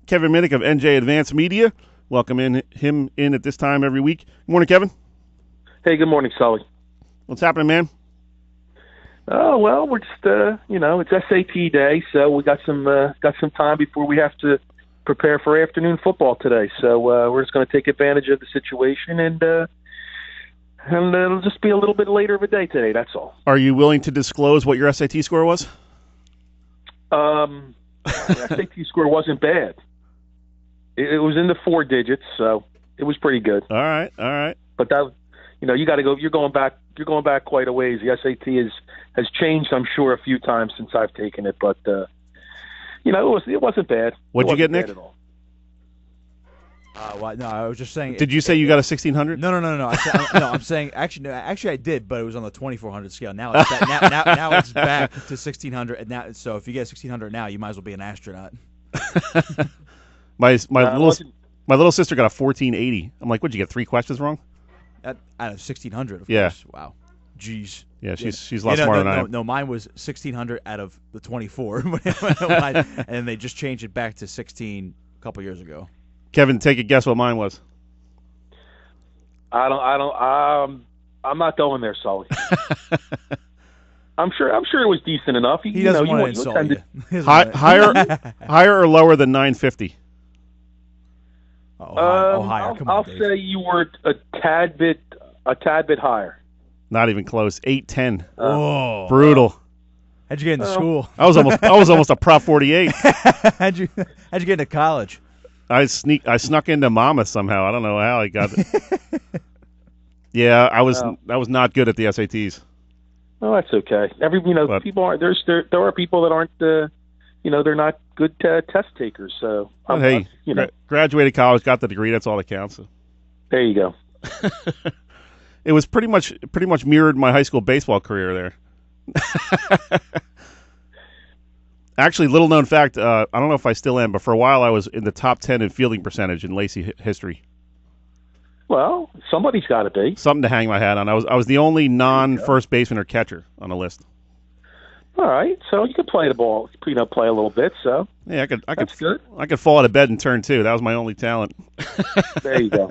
Kevin Minnick of NJ Advanced Media. Welcome him in at this time every week. Good morning, Kevin. Hey, good morning, Sully. What's happening, man? Oh well, we're just it's SAT day, so we got some time before we have to prepare for afternoon football today. So we're just going to take advantage of the situation, and it'll just be a little bit later of a day today. That's all. Are you willing to disclose what your SAT score was? The SAT score wasn't bad. It was in the 4 digits, so it was pretty good. All right. But that, you got to go. You're going back quite a ways. The SAT has changed, I'm sure, a few times since I've taken it. But it wasn't bad. What'd you get, Nick? At all. No, I was just saying. Did you say you got a 1600? No. I'm saying actually I did, but it was on the 2400 scale. Now it's back, now it's back to 1600, and now so if you get 1600 now, you might as well be an astronaut. My little sister got a 1480. I'm like, what'd you get? 3 questions wrong? Out of 1600, of yeah. course. Wow. Jeez. Yeah, she's a lot smarter than I am. No, mine was 1600 out of the 24, and they just changed it back to 16 a couple years ago. Kevin, take a guess what mine was. I'm not going there, Sully. I'm sure it was decent enough. He doesn't want to insult you. Higher or lower than 950? Higher. Come on, I'll Dave. say you were a tad bit higher. Not even close. 810. Oh, brutal. How'd you get into school? I was almost a Prop 48. How'd you get into college? I snuck into Monmouth somehow. I don't know how I got it. Yeah, I was not good at the SATs. Oh, that's okay. People aren't. There are people that aren't. They're not good test takers. So graduated college, got the degree. That's all that counts. There you go. It was pretty much mirrored my high school baseball career there. Actually, little known fact, I don't know if I still am, but for a while I was in the top 10 in fielding percentage in Lacey history. Well, somebody's got to be. Something to hang my hat on. I was the only non-first baseman or catcher on the list. All right, so you could play the ball, play a little bit. So yeah, that's good. I could fall out of bed and turn too. That was my only talent. There you go.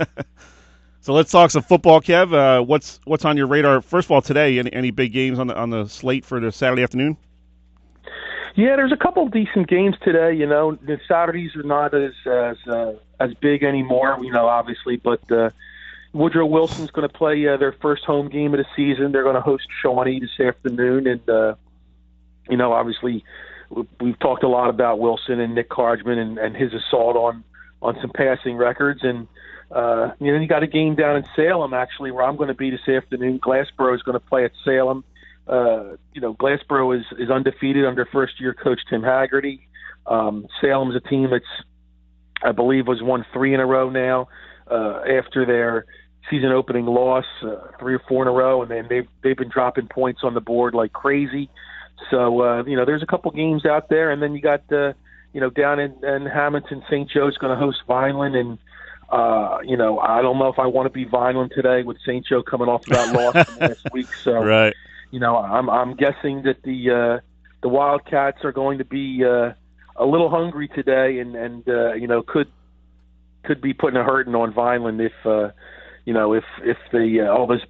So let's talk some football, Kev. What's on your radar? First of all, today, any big games on the slate for the Saturday afternoon? Yeah, there's a couple of decent games today. The Saturdays are not as big anymore. Obviously, but Woodrow Wilson's going to play their first home game of the season. They're going to host Shawnee this afternoon, and obviously, we've talked a lot about Wilson and Nick Cargman and his assault on some passing records, and you got a game down in Salem actually where I'm going to be this afternoon. Glassboro is going to play at Salem. Glassboro is undefeated under first-year coach Tim Haggerty. Salem's a team that's, I believe, was won 3 in a row now after their season-opening loss, 3 or 4 in a row, and then they've been dropping points on the board like crazy. So there's a couple games out there, and then you got down in Hamilton, St. Joe's going to host Vineland, and I don't know if I want to be Vineland today with St. Joe coming off that loss from last week. So right. I'm guessing that the Wildcats are going to be a little hungry today, and could be putting a hurting on Vineland if all this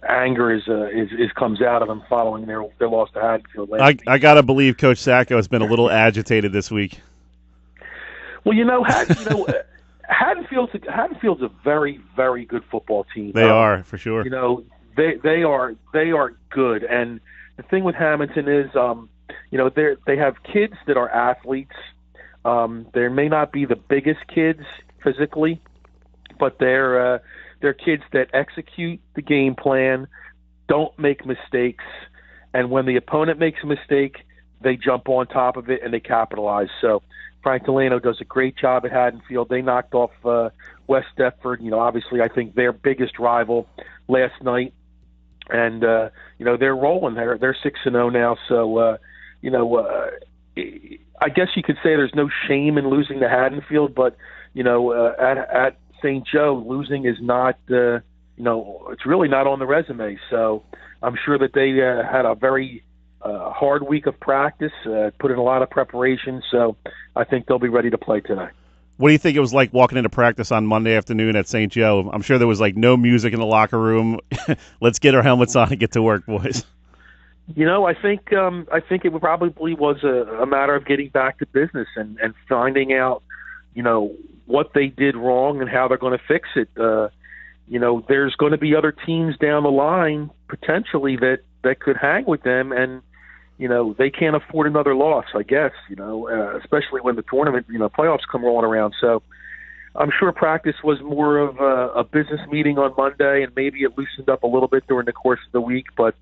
anger is comes out of them following their loss to Haddonfield last week. I gotta believe Coach Sacco has been a little agitated this week. Well, Haddonfield's a very, very good football team. They are, for sure. They are good, and the thing with Hamilton is, they have kids that are athletes. They may not be the biggest kids physically, but they're kids that execute the game plan, don't make mistakes, and when the opponent makes a mistake, they jump on top of it and they capitalize. So Frank Delano does a great job at Haddonfield. They knocked off West Deptford, obviously I think their biggest rival last night. And, they're rolling. They're 6-0 now. So, I guess you could say there's no shame in losing to Haddonfield, but, at St. Joe, losing is not, it's really not on the resume. So I'm sure that they had a very hard week of practice, put in a lot of preparation, so I think they'll be ready to play today. What do you think it was like walking into practice on Monday afternoon at St. Joe? I'm sure there was like no music in the locker room. Let's get our helmets on and get to work, boys. I think it probably was a matter of getting back to business and finding out, what they did wrong and how they're going to fix it. There's going to be other teams down the line potentially that could hang with them, and they can't afford another loss, I guess. Especially when the tournament, playoffs come rolling around. So I'm sure practice was more of a business meeting on Monday, and maybe it loosened up a little bit during the course of the week, but.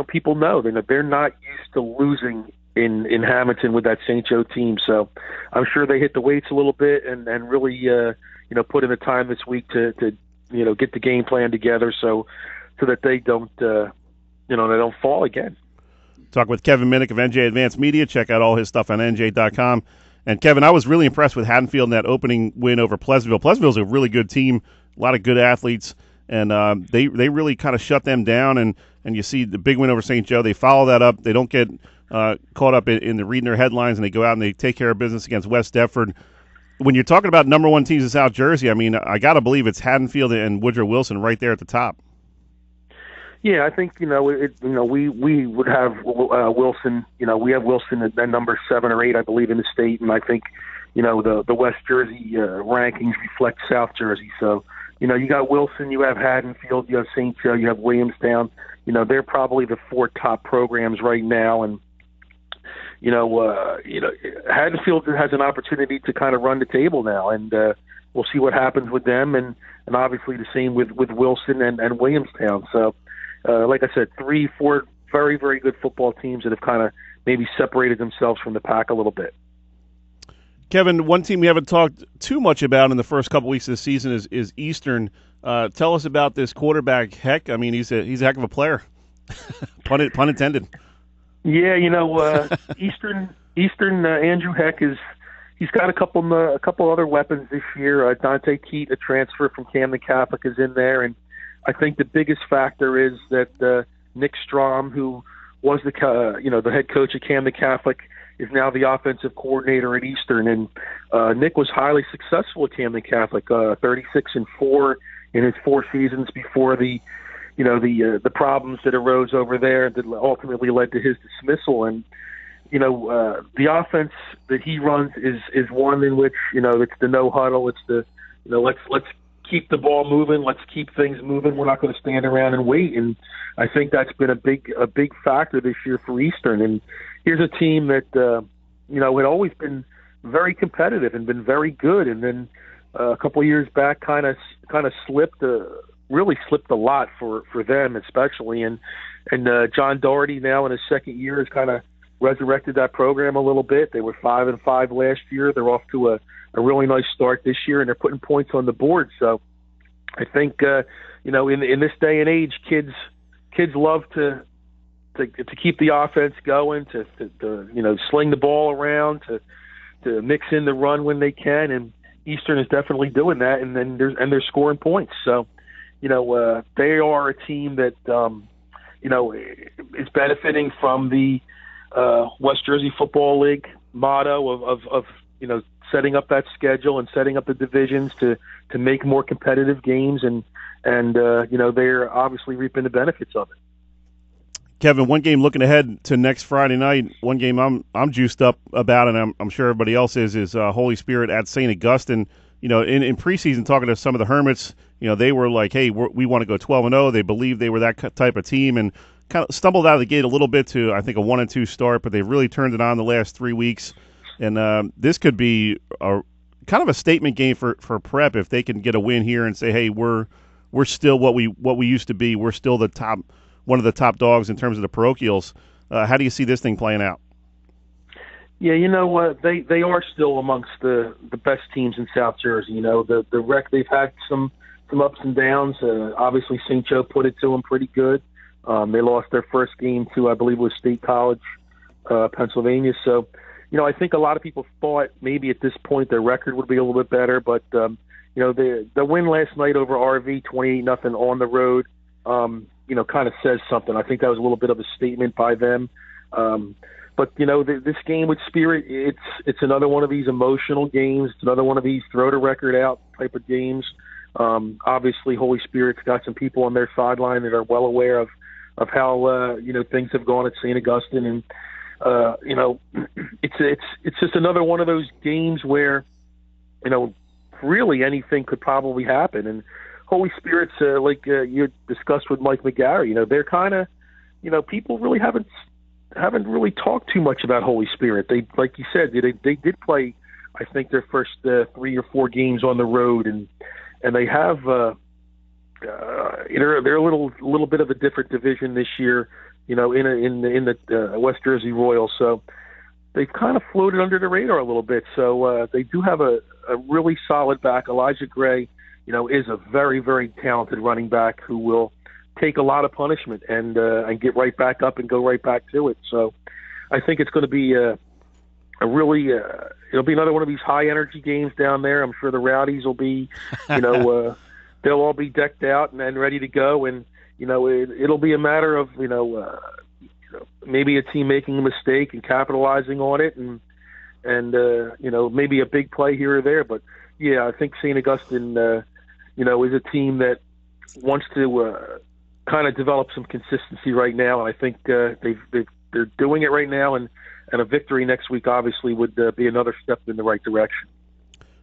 People know they're not used to losing in Hamilton with that St. Joe team. So I'm sure they hit the weights a little bit and really, put in the time this week to get the game plan together so that they don't, they don't fall again. Talk with Kevin Minnick of NJ Advanced Media. Check out all his stuff on NJ.com. And Kevin, I was really impressed with Haddonfield in that opening win over Pleasantville. Pleasantville's a really good team, a lot of good athletes. And they really kind of shut them down, and you see the big win over St. Joe. They follow that up. They don't get caught up in the reading their headlines, and they go out and they take care of business against West Deptford. When you're talking about number one teams in South Jersey, I mean, I got to believe it's Haddonfield and Woodrow Wilson right there at the top. Yeah, I think we would have Wilson. We have Wilson at number 7 or 8, I believe, in the state, and I think the West Jersey rankings reflect South Jersey. So. You got Wilson, you have Haddonfield, you have St. Joe, you have Williamstown. They're probably the 4 top programs right now, and Haddonfield has an opportunity to kind of run the table now, and we'll see what happens with them, and obviously the same with Wilson and Williamstown. So, like I said, 3-4 very, very good football teams that have kind of maybe separated themselves from the pack a little bit. Kevin, one team we haven't talked too much about in the first couple weeks of the season is Eastern. Tell us about this quarterback, Heck. I mean, he's a heck of a player. Pun intended. Yeah, Eastern Andrew Heck he's got a couple other weapons this year. Dante Keat, a transfer from Camden Catholic, is in there, and I think the biggest factor is that Nick Strom, who was the head coach at Camden Catholic, is now the offensive coordinator at Eastern, and Nick was highly successful at Camden Catholic, 36-4 in his 4 seasons before the problems that arose over there that ultimately led to his dismissal. And the offense that he runs is one in which it's the no huddle, it's the let's keep the ball moving, let's keep things moving. We're not going to stand around and wait, and I think that's been a big factor this year for Eastern. And here's a team that had always been very competitive and been very good, and then a couple of years back kind of slipped a lot for them especially. And John Doherty now in his second year has kind of resurrected that program a little bit. They were 5-5 last year. They're off to a really nice start this year, and they're putting points on the board. So I think in this day and age, kids love to keep the offense going, to sling the ball around, to mix in the run when they can, and Eastern is definitely doing that, and they're scoring points. So they are a team that is benefiting from the West Jersey Football League motto of setting up that schedule and setting up the divisions to make more competitive games, and they're obviously reaping the benefits of it. Kevin, one game looking ahead to next Friday night. One game I'm juiced up about, and I'm sure everybody else is Holy Spirit at St. Augustine. In preseason, talking to some of the Hermits, they were like, "Hey, we want to go 12-0." They believed they were that type of team, and kind of stumbled out of the gate a little bit to I think a 1-2 start, but they've really turned it on the last 3 weeks. And this could be a kind of a statement game for Prep if they can get a win here and say, "Hey, we're still what we used to be. We're still one of the top dogs in terms of the parochials." How do you see this thing playing out? Yeah, they are still amongst the best teams in South Jersey. They've had some ups and downs. Obviously, St. Joe put it to them pretty good. They lost their first game to, I believe it was State College, Pennsylvania. So, I think a lot of people thought maybe at this point their record would be a little bit better, but the win last night over RV, 28-0 on the road. kind of says something. I think that was a little bit of a statement by them. But this game with Spirit, it's another one of these emotional games. It's another one of these throw the record out type of games. Obviously, Holy Spirit's got some people on their sideline that are well aware of how things have gone at St. Augustine, and it's just another one of those games where really anything could probably happen. And Holy Spirit's like you discussed with Mike McGarry, they're kind of people really haven't really talked too much about Holy Spirit. They, like you said, they did play, I think, their first 3 or 4 games on the road, and they have they're a little bit of a different division this year, in the West Jersey Royals. So they've kind of floated under the radar a little bit. So they do have a really solid back. Elijah Gray, is a very, very talented running back who will take a lot of punishment and get right back up and go right back to it. So I think it's going to be a really it'll be another one of these high energy games down there. I'm sure the Rowdies will be, they'll all be decked out and ready to go. And it'll be a matter of maybe a team making a mistake and capitalizing on it, and maybe a big play here or there. But yeah, I think St. Augustine is a team that wants to kind of develop some consistency right now, and I think they're doing it right now, and a victory next week obviously would be another step in the right direction.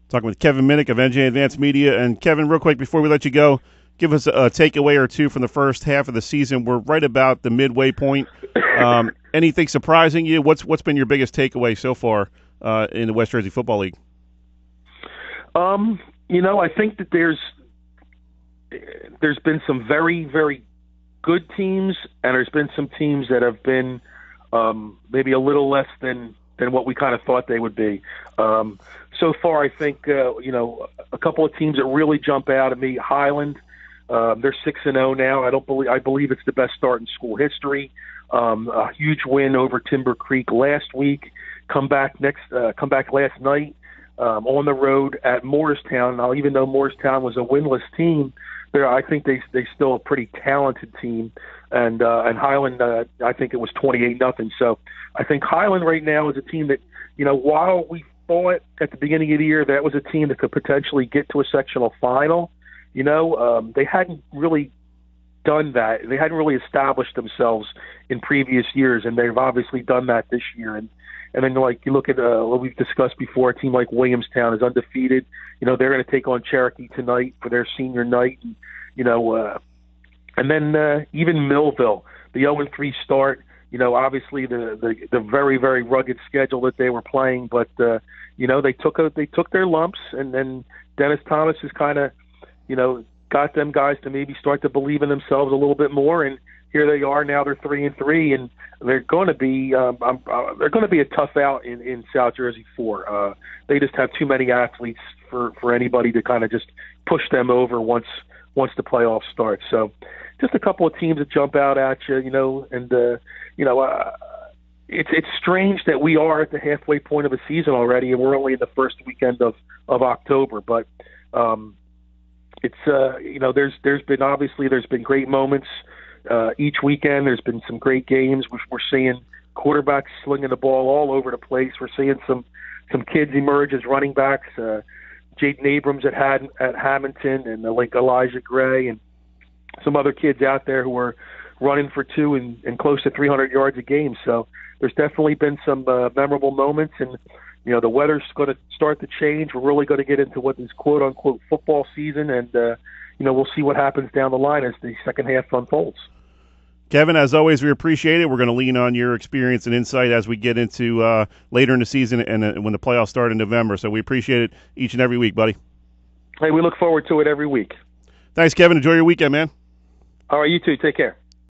Talking with Kevin Minnick of NJ Advanced Media. And Kevin, real quick before we let you go, give us a takeaway or two from the first half of the season. We're right about the midway point. Anything surprising you? What's been your biggest takeaway so far in the West Jersey Football League? I think that there's been some very, very good teams, and there's been some teams that have been maybe a little less than what we kind of thought they would be. So far, I think a couple of teams that really jump out at me. Highland, they're 6-0 now. I believe it's the best start in school history. A huge win over Timber Creek last week. Come back last night on the road at Morristown. Now, even though Morristown was a winless team, I think they still a pretty talented team, and Highland, I think it was 28-0. So I think Highland right now is a team that, while we thought at the beginning of the year that was a team that could potentially get to a sectional final, they hadn't really done that. They hadn't really established themselves in previous years, and they've obviously done that this year. And then, like, you look at what we've discussed before, a team like Williamstown is undefeated. They're going to take on Cherokee tonight for their senior night. And, and then even Millville, the 0-3 start, obviously the very, very rugged schedule that they were playing. But, they took their lumps, and then Dennis Thomas has kind of, got them guys to maybe start to believe in themselves a little bit more. And here they are now. They're 3-3, and they're going to be a tough out in South Jersey 4. They just have too many athletes for anybody to kind of just push them over once the playoffs start. So just a couple of teams that jump out at you, and it's strange that we are at the halfway point of a season already, and we're only in the first weekend of October. But there's been great moments each weekend. There's been some great games. We're seeing quarterbacks slinging the ball all over the place. We're seeing some kids emerge as running backs. Jaden Abrams at Hamilton, and like Elijah Gray, and some other kids out there who are running for 2 and close to 300 yards a game. So there's definitely been some memorable moments, and the weather's going to start to change. We're really going to get into what is quote unquote football season, and we'll see what happens down the line as the second half unfolds. Kevin, as always, we appreciate it. We're going to lean on your experience and insight as we get into later in the season and when the playoffs start in November. So we appreciate it each and every week, buddy. Hey, we look forward to it every week. Thanks, Kevin. Enjoy your weekend, man. All right, you too. Take care.